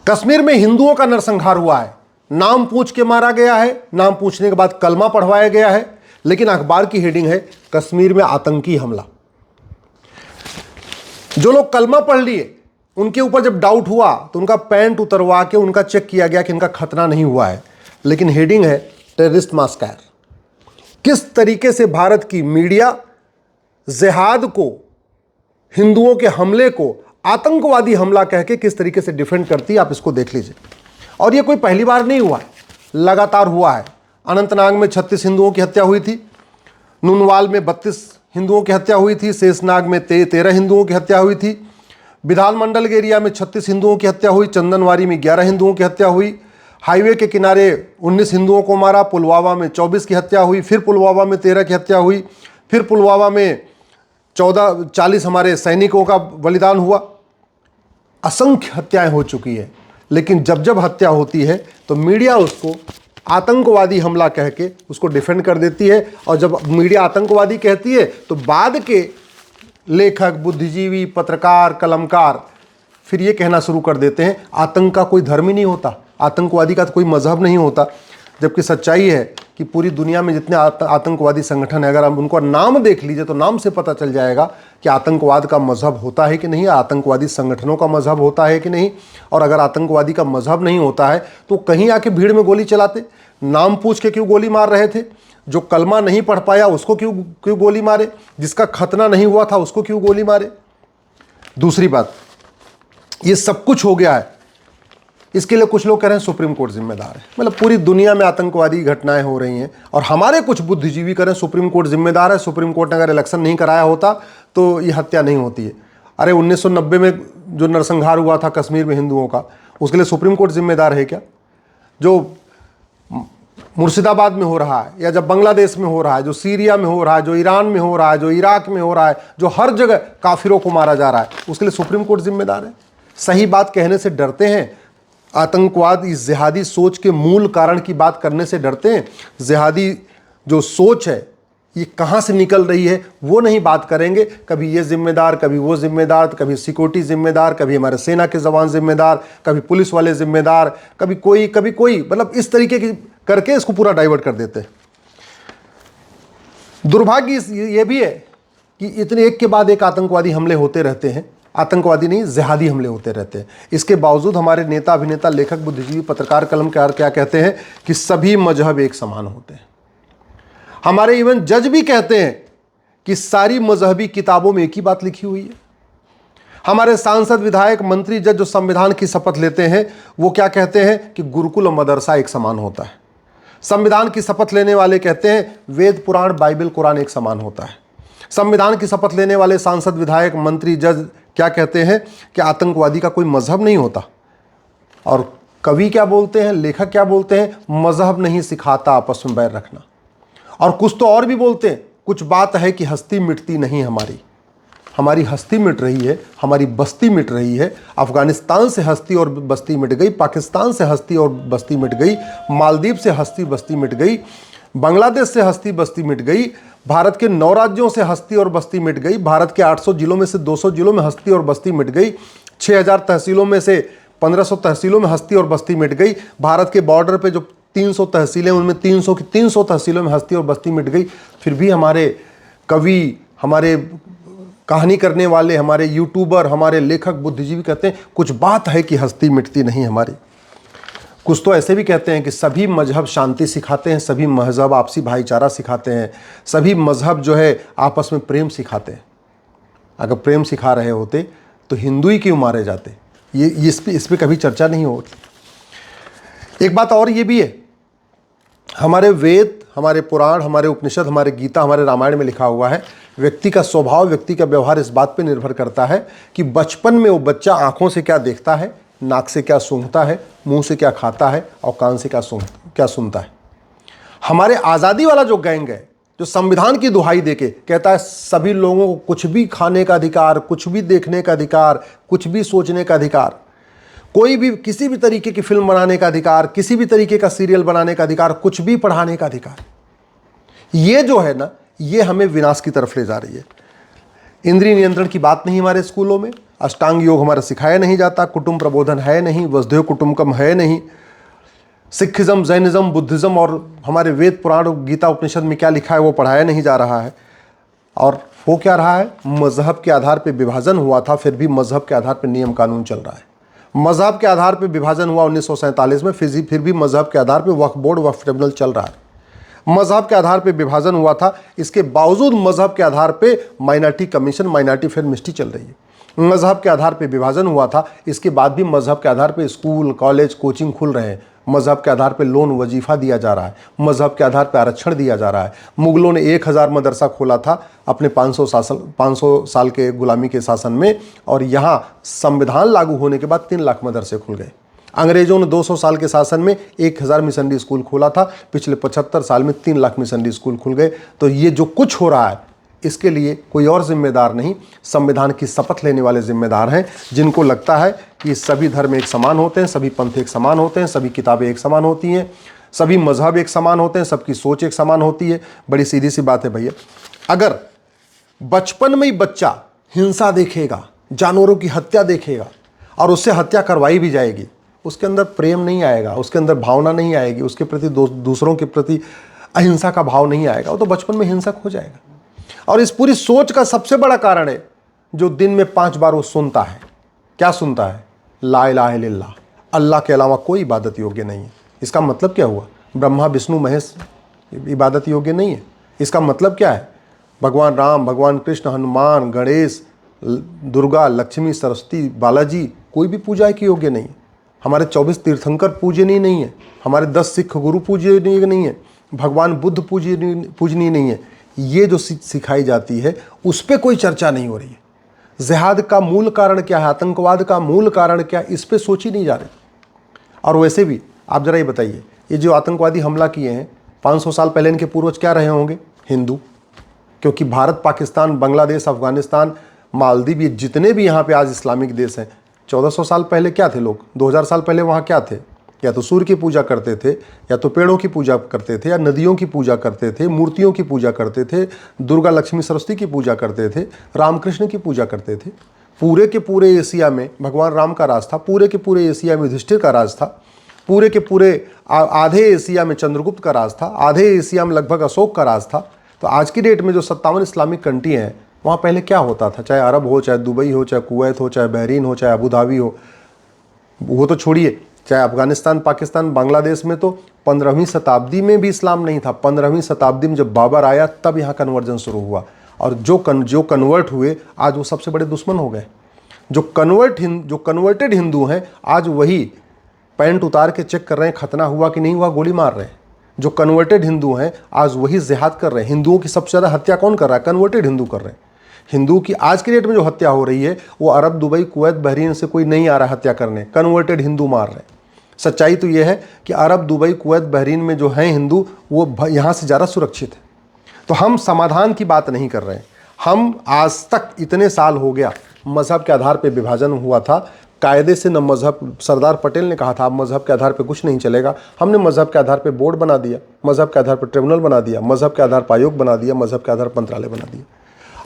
कश्मीर में हिंदुओं का नरसंहार हुआ है, नाम पूछ के मारा गया है, नाम पूछने के बाद कलमा पढ़वाया गया है, लेकिन अखबार की हेडिंग है कश्मीर में आतंकी हमला। जो लोग कलमा पढ़ लिए उनके ऊपर जब डाउट हुआ तो उनका पैंट उतरवा के उनका चेक किया गया कि इनका खतना नहीं हुआ है, लेकिन हेडिंग है टेररिस्ट मास्कर। किस तरीके से भारत की मीडिया जिहाद को, हिंदुओं के हमले को आतंकवादी हमला कह के किस तरीके से डिफेंड करती है, आप इसको देख लीजिए। और ये कोई पहली बार नहीं हुआ है, लगातार हुआ है। अनंतनाग में 36 हिंदुओं की हत्या हुई थी, नुनवाल में 32 हिंदुओं की हत्या हुई थी, शेषनाग में 13 हिंदुओं की हत्या हुई थी, विधानमंडल के एरिया में 36 हिंदुओं की हत्या हुई, चंदनवारी में 11 हिंदुओं की हत्या हुई, हाईवे के किनारे 19 हिंदुओं को मारा, पुलवामा में 24 की हत्या हुई, फिर पुलवामा में 13 की हत्या हुई, फिर पुलवामा में 40 हमारे सैनिकों का बलिदान हुआ। असंख्य हत्याएं हो चुकी है, लेकिन जब जब हत्या होती है तो मीडिया उसको आतंकवादी हमला कह के उसको डिफेंड कर देती है। और जब मीडिया आतंकवादी कहती है तो बाद के लेखक, बुद्धिजीवी, पत्रकार, कलमकार फिर ये कहना शुरू कर देते हैं आतंक का कोई धर्म ही नहीं होता, आतंकवादी का कोई मजहब नहीं होता। जबकि सच्चाई है कि पूरी दुनिया में जितने आतंकवादी संगठन है, अगर हम उनको नाम देख लीजिए तो नाम से पता चल जाएगा कि आतंकवाद का मजहब होता है कि नहीं, आतंकवादी संगठनों का मजहब होता है कि नहीं। और अगर आतंकवादी का मजहब नहीं होता है तो कहीं आके भीड़ में गोली चलाते, नाम पूछ के क्यों गोली मार रहे थे, जो कलमा नहीं पढ़ पाया उसको क्यों गोली मारे, जिसका खतना नहीं हुआ था उसको क्यों गोली मारे। दूसरी बात, ये सब कुछ हो गया है, इसके लिए कुछ लोग कह रहे हैं सुप्रीम कोर्ट जिम्मेदार है। मतलब पूरी दुनिया में आतंकवादी घटनाएं हो रही हैं और हमारे कुछ बुद्धिजीवी कह रहे हैं सुप्रीम कोर्ट जिम्मेदार है, सुप्रीम कोर्ट ने अगर इलेक्शन नहीं कराया होता तो ये हत्या नहीं होती है। अरे 1990 में जो नरसंहार हुआ था कश्मीर में हिंदुओं का, उसके लिए सुप्रीम कोर्ट जिम्मेदार है क्या? जो मुर्शिदाबाद में हो रहा है, या जब बांग्लादेश में हो रहा है, जो सीरिया में हो रहा है, जो ईरान में हो रहा है, जो इराक में हो रहा है, जो हर जगह काफिरों को मारा जा रहा है, उसके लिए सुप्रीम कोर्ट जिम्मेदार है। सही बात कहने से डरते हैं, आतंकवाद इस जिहादी सोच के मूल कारण की बात करने से डरते हैं। जिहादी जो सोच है ये कहाँ से निकल रही है वो नहीं बात करेंगे। कभी ये जिम्मेदार, कभी वो जिम्मेदार, कभी सिक्योरिटी जिम्मेदार, कभी हमारे सेना के जवान जिम्मेदार, कभी पुलिस वाले जिम्मेदार, कभी कोई, मतलब इस तरीके की करके इसको पूरा डाइवर्ट कर देते हैं। दुर्भाग्य ये भी है कि इतने एक के बाद एक आतंकवादी हमले होते रहते हैं, आतंकवादी नहीं जिहादी हमले होते रहते हैं। इसके बावजूद हमारे नेता, अभिनेता, लेखक, बुद्धिजीवी, पत्रकार, कलमकार क्या कहते हैं कि सभी मजहब एक समान होते हैं। हमारे इवन जज भी कहते हैं कि सारी मजहबी किताबों में एक ही बात लिखी हुई है। हमारे सांसद, विधायक, मंत्री, जज जो संविधान की शपथ लेते हैं वो क्या कहते हैं कि गुरुकुल और मदरसा एक समान होता है। संविधान की शपथ लेने वाले कहते हैं वेद, पुराण, बाइबल, कुरान एक समान होता है। संविधान की शपथ लेने वाले सांसद, विधायक, मंत्री, जज क्या कहते हैं कि आतंकवादी का कोई मजहब नहीं होता। और कवि क्या बोलते हैं, लेखक क्या बोलते हैं, मजहब नहीं सिखाता आपस में बैर रखना। और कुछ तो और भी बोलते हैं, कुछ बात है कि हस्ती मिटती नहीं हमारी हस्ती मिट रही है, हमारी बस्ती मिट रही है। अफगानिस्तान से हस्ती और बस्ती मिट गई, पाकिस्तान से हस्ती और बस्ती मिट गई, मालदीव से हस्ती बस्ती मिट गई, बांग्लादेश से हस्ती बस्ती मिट गई, भारत के 9 राज्यों से हस्ती और बस्ती मिट गई, भारत के 800 जिलों में से 200 जिलों में हस्ती और बस्ती मिट गई, 6000 तहसीलों में से 1500 तहसीलों में हस्ती और बस्ती मिट गई, भारत के बॉर्डर पे जो 300 तहसीलें उनमें 300 की 300 तहसीलों में हस्ती और बस्ती मिट गई। फिर भी हमारे कवि, हमारे कहानी करने वाले, हमारे यूट्यूबर, हमारे लेखक, बुद्धिजीवी कहते हैं कुछ बात है कि हस्ती मिटती नहीं हमारी। कुछ तो ऐसे भी कहते हैं कि सभी मजहब शांति सिखाते हैं, सभी मजहब आपसी भाईचारा सिखाते हैं, सभी मजहब जो है आपस में प्रेम सिखाते हैं। अगर प्रेम सिखा रहे होते तो हिंदू ही क्यों मारे जाते? ये इस पे कभी चर्चा नहीं हो रही। एक बात और ये भी है, हमारे वेद, हमारे पुराण, हमारे उपनिषद, हमारे गीता, हमारे रामायण में लिखा हुआ है व्यक्ति का स्वभाव, व्यक्ति का व्यवहार इस बात पे निर्भर करता है कि बचपन में वो बच्चा आंखों से क्या देखता है, नाक से क्या सूंघता है, मुंह से क्या खाता है और कान से क्या सुनता है। हमारे आज़ादी वाला जो गैंग है, जो संविधान की दुहाई देके कहता है सभी लोगों को कुछ भी खाने का अधिकार, कुछ भी देखने का अधिकार, कुछ भी सोचने का अधिकार, कोई भी किसी भी तरीके की फिल्म बनाने का अधिकार, किसी भी तरीके का सीरियल बनाने का अधिकार, कुछ भी पढ़ाने का अधिकार, ये जो है ना, ये हमें विनाश की तरफ ले जा रही है। इंद्रिय नियंत्रण की बात नहीं हमारे स्कूलों में, अष्टांग योग हमारा सिखाया नहीं जाता, कुटुंब प्रबोधन है नहीं, वसुधैव कुटुंबकम है नहीं, सिखिज्म, जैनिज्म, बुद्धिज्म और हमारे वेद पुराण गीता उपनिषद में क्या लिखा है वो पढ़ाया नहीं जा रहा है। और हो क्या रहा है, मजहब के आधार पर विभाजन हुआ था, फिर भी मजहब के आधार पर नियम कानून चल रहा है। मजहब के आधार पर विभाजन हुआ 1947 में, फिर भी मजहब के आधार पर वक्फ बोर्ड, वक्फ ट्रिब्यूनल चल रहा है। मजहब के आधार पर विभाजन हुआ था, इसके बावजूद मजहब के आधार पर minority commission, minority film ministry चल रही है। मजहब के आधार पर विभाजन हुआ था, इसके बाद भी मजहब के आधार पर स्कूल, कॉलेज, कोचिंग खुल रहे हैं। मजहब के आधार पर लोन, वजीफ़ा दिया जा रहा है। मजहब के आधार पर आरक्षण दिया जा रहा है। मुगलों ने 1000 मदरसा खोला था अपने 500 साल के गुलामी के शासन में, और यहाँ संविधान लागू होने के बाद 3 लाख मदरसे खुल गए। अंग्रेजों ने 200 साल के शासन में 1000 मिशनरी स्कूल खोला था, पिछले 75 साल में 3 लाख मिशनरी स्कूल खुल गए। तो ये जो कुछ हो रहा है इसके लिए कोई और जिम्मेदार नहीं, संविधान की शपथ लेने वाले जिम्मेदार हैं, जिनको लगता है कि सभी धर्म एक समान होते हैं, सभी पंथ एक समान होते हैं, सभी किताबें एक समान होती हैं, सभी मजहब एक समान होते हैं, सबकी सोच एक समान होती है। बड़ी सीधी सी बात है भैया, अगर बचपन में ही बच्चा हिंसा देखेगा, जानवरों की हत्या देखेगा और उससे हत्या करवाई भी जाएगी, उसके अंदर प्रेम नहीं आएगा, उसके अंदर भावना नहीं आएगी, उसके प्रति दूसरों के प्रति अहिंसा का भाव नहीं आएगा, वो तो बचपन में हिंसक हो जाएगा। और इस पूरी सोच का सबसे बड़ा कारण है जो दिन में 5 बार वो सुनता है। क्या सुनता है? ला इलाहा इल्लल्लाह, अल्लाह के अलावा कोई इबादत योग्य नहीं है। इसका मतलब क्या हुआ? ब्रह्मा विष्णु महेश इबादत योग्य नहीं है। इसका मतलब क्या है? भगवान राम, भगवान कृष्ण, हनुमान, गणेश, दुर्गा, लक्ष्मी, सरस्वती, बालाजी कोई भी पूजा के योग्य नहीं है। हमारे 24 तीर्थंकर पूजनीय नहीं है, हमारे 10 सिख गुरु पूजनीय नहीं है, भगवान बुद्ध पूजनीय नहीं है। ये जो सिखाई जाती है उस पर कोई चर्चा नहीं हो रही है। जिहाद का मूल कारण क्या है, आतंकवाद का मूल कारण क्या है, इस पर सोची नहीं जा रही। और वैसे भी आप जरा ये बताइए, ये जो आतंकवादी हमला किए हैं 500 साल पहले इनके पूर्वज क्या रहे होंगे? हिंदू। क्योंकि भारत, पाकिस्तान, बांग्लादेश, अफगानिस्तान, मालदीव, ये जितने भी यहाँ पे आज इस्लामिक देश हैं, 1400 साल पहले क्या थे लोग? 2000 साल पहले वहाँ क्या थे? या तो सूर्य की पूजा करते थे, या तो पेड़ों की पूजा करते थे, या नदियों की पूजा करते थे, मूर्तियों की पूजा करते थे, दुर्गा, लक्ष्मी, सरस्वती की पूजा करते थे, रामकृष्ण की पूजा करते थे। पूरे के पूरे एशिया में भगवान राम का राज था, पूरे के पूरे एशिया में युधिष्ठिर का राज था, पूरे के पूरे आधे एशिया में चंद्रगुप्त का राज था, आधे एशिया में लगभग अशोक का राज था। तो आज की डेट में जो 57 इस्लामिक कंट्री हैं, वहाँ पहले क्या होता था? चाहे अरब हो, चाहे दुबई हो, चाहे कुवैत हो, चाहे बहरीन हो, चाहे अबू धाबी हो, वो तो छोड़िए, चाहे अफगानिस्तान, पाकिस्तान, बांग्लादेश में तो 15वीं शताब्दी में भी इस्लाम नहीं था। 15वीं शताब्दी में जब बाबर आया तब यहाँ कन्वर्जन शुरू हुआ, और जो कन्वर्ट हुए आज वो सबसे बड़े दुश्मन हो गए। जो कन्वर्टेड हिंदू हैं आज वही पैंट उतार के चेक कर रहे हैं खतना हुआ कि नहीं हुआ, गोली मार रहे हैं। जो कन्वर्टेड हिंदू हैं आज वही जिहाद कर रहे हैं। हिंदुओं की सबसे ज़्यादा हत्या कौन कर रहा है? कन्वर्टेड हिंदू कर रहे हैं। हिंदू की आज की डेट में जो हत्या हो रही है वो अरब, दुबई, कुवैत, बहरीन से कोई नहीं आ रहा हत्या करने, कन्वर्टेड हिंदू मार रहे हैं। सच्चाई तो ये है कि अरब, दुबई, कुवैत, बहरीन में जो हैं हिंदू वो यहाँ से ज़्यादा सुरक्षित है। तो हम समाधान की बात नहीं कर रहे हैं। हम आज तक इतने साल हो गया मज़हब के आधार पर विभाजन हुआ था, कायदे से न मज़हब, सरदार पटेल ने कहा था अब मज़हब के आधार पर कुछ नहीं चलेगा। हमने मज़हब के आधार पर बोर्ड बना दिया, मज़हब के आधार पर ट्रिब्यूनल बना दिया, मज़हब के आधार पर आयोग बना दिया, मज़हब के आधार पर मंत्रालय बना दिया।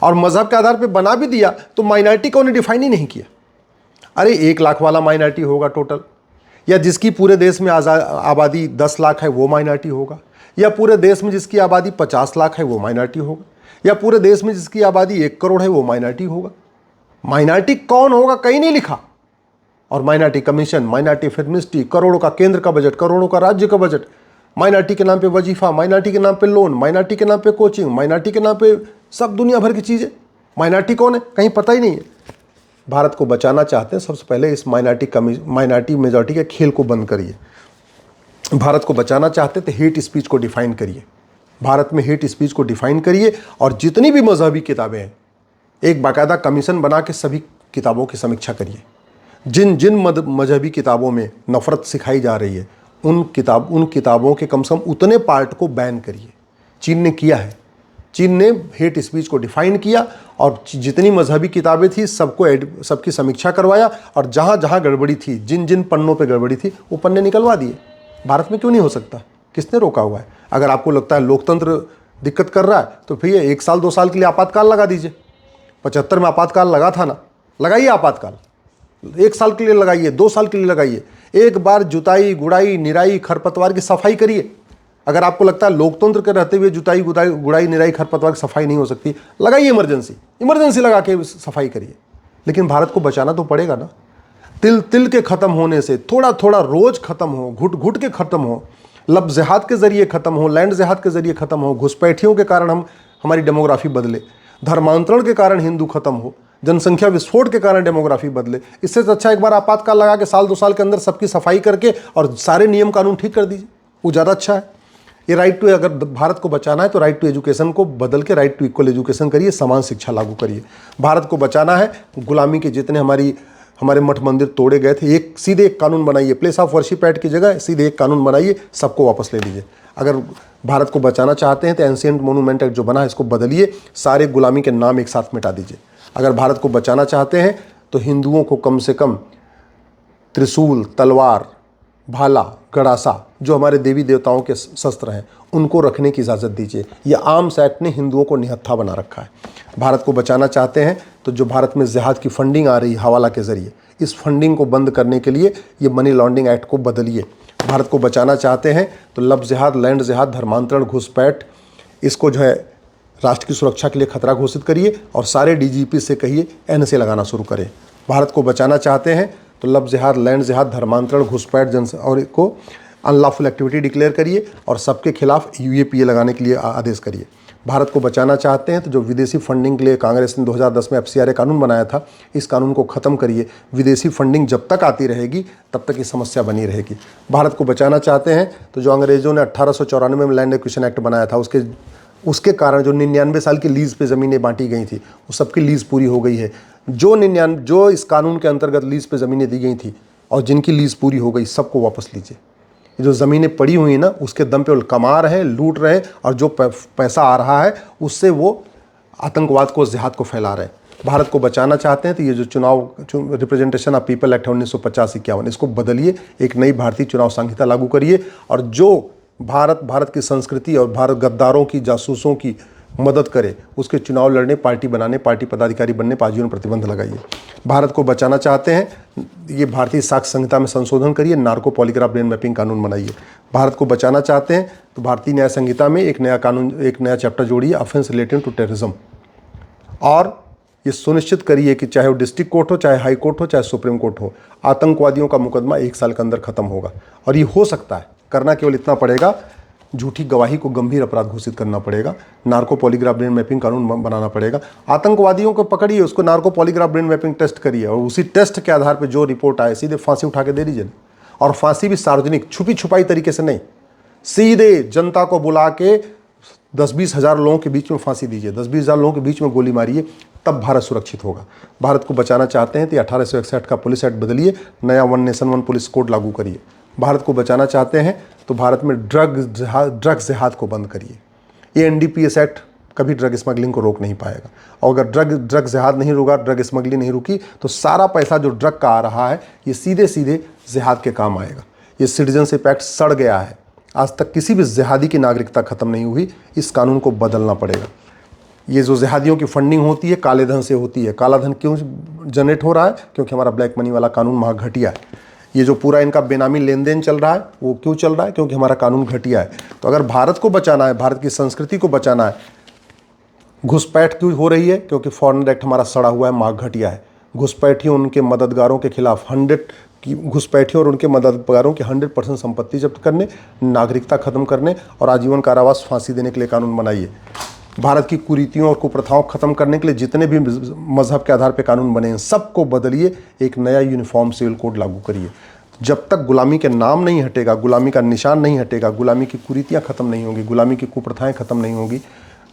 और मज़हब के आधार पर बना भी दिया तो माइनॉरिटी को उन्हें डिफाइन ही नहीं किया। अरे 1 लाख वाला माइनॉरिटी होगा टोटल, या जिसकी पूरे देश में आबादी 10 लाख है वो माइनॉरिटी होगा, या पूरे देश में जिसकी आबादी 50 लाख है वो माइनॉरिटी होगा, या पूरे देश में जिसकी आबादी 1 करोड़ है वो माइनॉरिटी होगा। माइनॉरिटी कौन होगा कहीं नहीं लिखा। और minority commission, minority film ministry, करोड़ों का केंद्र का बजट, करोड़ों का राज्य का बजट, माइनॉरिटी के नाम पे वजीफा, माइनॉरिटी के नाम पे लोन, माइनॉरिटी के नाम पे कोचिंग, माइनॉरिटी के नाम पे सब दुनिया भर की चीज़ें। माइनॉरिटी कौन है कहीं पता ही नहीं है। भारत को बचाना चाहते हैं, सबसे पहले इस माइनॉरिटी मेजॉरिटी के खेल को बंद करिए। भारत को बचाना चाहते तो हेट स्पीच को डिफाइन करिए, भारत में हेट स्पीच को डिफाइन करिए, और जितनी भी मजहबी किताबें हैं एक बाकायदा कमीशन बना के सभी किताबों की समीक्षा करिए। जिन जिन मजहबी किताबों में नफ़रत सिखाई जा रही है उन किताबों के कम से कम उतने पार्ट को बैन करिए। चीन ने किया है, चीन ने हेट स्पीच को डिफाइन किया और जितनी मजहबी किताबें थी सबकी समीक्षा करवाया, और जहाँ जहाँ गड़बड़ी थी, जिन जिन पन्नों पे गड़बड़ी थी वो पन्ने निकलवा दिए। भारत में क्यों नहीं हो सकता? किसने रोका हुआ है? अगर आपको लगता है लोकतंत्र दिक्कत कर रहा है तो फिर 1 साल 2 साल के लिए आपातकाल लगा दीजिए। 75 में आपातकाल लगा था ना, लगाइए आपातकाल, 1 साल के लिए लगाइए, 2 साल के लिए लगाइए, एक बार जुताई गुड़ाई निराई खरपतवार की सफाई करिए। अगर आपको लगता है लोकतंत्र के रहते हुए जुताई गुड़ाई निराई खरपतवार की सफाई नहीं हो सकती, लगाइए इमरजेंसी लगा के सफाई करिए। लेकिन भारत को बचाना तो पड़ेगा ना। तिल तिल के खत्म होने से, थोड़ा थोड़ा रोज खत्म हो, घुट घुट के खत्म हो, लब जिहाद के जरिए खत्म हो, लैंड जिहाद के जरिए खत्म हो, घुसपैठियों के कारण हमारी डेमोग्राफी बदले, धर्मांतरण के कारण हिंदू खत्म हो, जनसंख्या विस्फोट के कारण डेमोग्राफी बदले, इससे अच्छा एक बार आपातकाल लगा के साल 2 साल के अंदर सबकी सफाई करके और सारे नियम कानून ठीक कर दीजिए, वो ज़्यादा अच्छा है। ये राइट टू, अगर भारत को बचाना है तो राइट टू एजुकेशन को बदल के राइट टू इक्वल एजुकेशन करिए, समान शिक्षा लागू करिए। भारत को बचाना है, गुलामी के जितने हमारे मठ मंदिर तोड़े गए थे, सीधे एक कानून बनाइए, प्लेस ऑफ वर्शिप एक्ट की जगह सीधे एक कानून बनाइए, सबको वापस ले लीजिए। अगर भारत को बचाना चाहते हैं तो एंशिएंट मोनूमेंट एक्ट जो बना है इसको बदलिए, सारे गुलामी के नाम एक साथ मिटा दीजिए। अगर भारत को बचाना चाहते हैं तो हिंदुओं को कम से कम त्रिशूल, तलवार, भाला, गड़ासा, जो हमारे देवी देवताओं के शस्त्र हैं, उनको रखने की इजाज़त दीजिए। यह आर्म्स एक्ट ने हिंदुओं को निहत्था बना रखा है। भारत को बचाना चाहते हैं तो जो भारत में जिहाद की फंडिंग आ रही है हवाला के ज़रिए, इस फंडिंग को बंद करने के लिए ये मनी लॉन्ड्रिंग एक्ट को बदलिए। भारत को बचाना चाहते हैं तो लब जिहाद, लैंड जिहाद, धर्मांतरण, घुसपैठ, इसको जो है राष्ट्र की सुरक्षा के लिए खतरा घोषित करिए और सारे डीजीपी से कहिए एनएसए लगाना शुरू करें। भारत को बचाना चाहते हैं तो लब जिहाद, लैंड जिहाद, धर्मांतरण, घुसपैठ और को अनलॉफुल एक्टिविटी डिक्लेयर करिए और सबके खिलाफ यूएपीए लगाने के लिए आदेश करिए। भारत को बचाना चाहते हैं तो जो विदेशी फंडिंग के लिए कांग्रेस ने 2010 में एफसीआरए कानून बनाया था, इस कानून को ख़त्म करिए। विदेशी फंडिंग जब तक आती रहेगी तब तक ये समस्या बनी रहेगी। भारत को बचाना चाहते हैं तो जो अंग्रेज़ों ने 1894 में लैंड एक्विजिशन एक्ट बनाया था, उसके कारण जो 99 साल की लीज़ पे ज़मीनें बांटी गई थी, वो सबकी लीज़ पूरी हो गई है। जो इस कानून के अंतर्गत लीज़ पे ज़मीनें दी गई थी और जिनकी लीज़ पूरी हो गई, सबको वापस लीजिए। जो ज़मीनें पड़ी हुई ना, उसके दम पे वो कमा रहे हैं, लूट रहे हैं और जो पैसा आ रहा है उससे वो आतंकवाद को, जिहाद को फैला रहे हैं। भारत को बचाना चाहते हैं तो ये जो रिप्रेजेंटेशन ऑफ पीपल एक्ट 1950-51, इसको बदलिए, एक नई भारतीय चुनाव संहिता लागू करिए और जो भारत की संस्कृति और भारत गद्दारों की, जासूसों की मदद करे, उसके चुनाव लड़ने, पार्टी बनाने, पार्टी पदाधिकारी बनने पर आजीवन प्रतिबंध लगाइए। भारत को बचाना चाहते हैं, ये भारतीय साक्ष्य संहिता में संशोधन करिए, नार्को पॉलीग्राफ ब्रेन मैपिंग कानून बनाइए। भारत को बचाना चाहते हैं तो भारतीय न्याय संहिता में एक नया कानून, एक नया चैप्टर जोड़िए, ऑफेंस रिलेटेड टू टेररिज्म, और ये सुनिश्चित करिए कि चाहे वो डिस्ट्रिक्ट कोर्ट हो, चाहे हाई कोर्ट हो, चाहे सुप्रीम कोर्ट हो, आतंकवादियों का मुकदमा 1 साल के अंदर खत्म होगा। और ये हो सकता है, करना केवल इतना पड़ेगा, झूठी गवाही को गंभीर अपराध घोषित करना पड़ेगा, नार्को पॉलीग्राफ ब्रेन मैपिंग कानून बनाना पड़ेगा। आतंकवादियों को पकड़िए, उसको narco polygraph brain mapping test करिए और उसी टेस्ट के आधार पर जो रिपोर्ट आए सीधे फांसी उठा के दे दीजिए। और फांसी भी सार्वजनिक, छुपी छुपाई तरीके से नहीं, सीधे जनता को बुला के 10-20 हज़ार लोगों के बीच में फांसी दीजिए, 10-20 हज़ार लोगों के बीच में गोली मारिए, तब भारत सुरक्षित होगा। भारत को बचाना चाहते हैं तो 1861 का पुलिस एक्ट बदलिए, नया one nation one police code लागू करिए। भारत को बचाना चाहते हैं तो भारत में ड्रग जिहाद को बंद करिए। ये एनडीपीएस एक्ट कभी ड्रग स्मगलिंग को रोक नहीं पाएगा, और अगर ड्रग जिहाद नहीं रुका, ड्रग स्मगलिंग नहीं रुकी, तो सारा पैसा जो ड्रग का आ रहा है ये सीधे सीधे जिहाद के काम आएगा। ये सिटीजनशिप एक्ट सड़ गया है, आज तक किसी भी जिहादी की नागरिकता खत्म नहीं हुई, इस कानून को बदलना पड़ेगा। ये जो जिहादियों की फंडिंग होती है काले धन से होती है। काला धन क्यों जनरेट हो रहा है? क्योंकि हमारा ब्लैक मनी वाला कानून महा घटिया है। ये जो पूरा इनका बेनामी लेन देन चल रहा है वो क्यों चल रहा है? क्योंकि हमारा कानून घटिया है। तो अगर भारत को बचाना है, भारत की संस्कृति को बचाना है, घुसपैठ क्यों हो रही है? क्योंकि फॉरेन एक्ट हमारा सड़ा हुआ है, माँ घटिया है। घुसपैठियों, उनके मददगारों के खिलाफ घुसपैठियों और उनके मददगारों की 100% संपत्ति जब्त करने, नागरिकता खत्म करने और आजीवन कारावास, फांसी देने के लिए कानून बनाइए। भारत की कुरीतियों और कुप्रथाओं को खत्म करने के लिए जितने भी मजहब के आधार पर कानून बने हैं सबको बदलिए, एक नया यूनिफॉर्म सिविल कोड लागू करिए। जब तक गुलामी के नाम नहीं हटेगा, गुलामी का निशान नहीं हटेगा, गुलामी की कुरीतियाँ खत्म नहीं होंगी, गुलामी की कुप्रथाएं खत्म नहीं होंगी,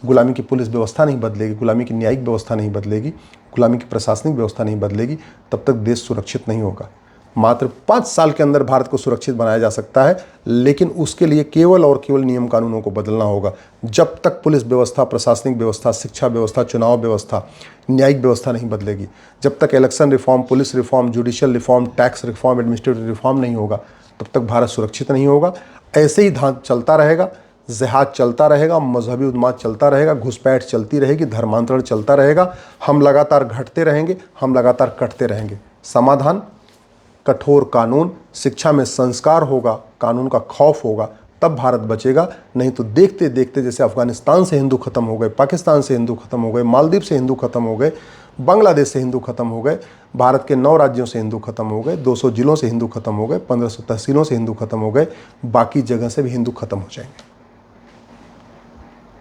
गुलामी की पुलिस व्यवस्था नहीं बदलेगी, गुलामी की न्यायिक व्यवस्था नहीं बदलेगी, गुलामी की प्रशासनिक व्यवस्था नहीं बदलेगी, तब तक देश सुरक्षित नहीं होगा। मात्र 5 साल के अंदर भारत को सुरक्षित बनाया जा सकता है, लेकिन उसके लिए केवल और केवल नियम कानूनों को बदलना होगा। जब तक पुलिस व्यवस्था, प्रशासनिक व्यवस्था, शिक्षा व्यवस्था, चुनाव व्यवस्था, न्यायिक व्यवस्था नहीं बदलेगी, जब तक election reform, police reform, judicial reform, tax reform, administrative reform नहीं होगा, तब तक भारत सुरक्षित नहीं होगा। ऐसे ही धांत चलता रहेगा, जिहाद चलता रहेगा, मजहबी उन्माद चलता रहेगा, घुसपैठ चलती रहेगी, धर्मांतरण चलता रहेगा, हम लगातार घटते रहेंगे, हम लगातार कटते रहेंगे। समाधान कठोर कानून, शिक्षा में संस्कार होगा, कानून का खौफ होगा, तब भारत बचेगा। नहीं तो देखते देखते जैसे अफगानिस्तान से हिंदू खत्म हो गए, पाकिस्तान से हिंदू खत्म हो गए, मालदीव से हिंदू खत्म हो गए, बांग्लादेश से हिंदू खत्म हो गए, भारत के 9 राज्यों से हिंदू खत्म हो गए, 200 जिलों से हिंदू खत्म हो गए, 1500 तहसीलों से हिंदू खत्म हो गए, बाकी जगह से भी हिंदू खत्म हो जाएंगे।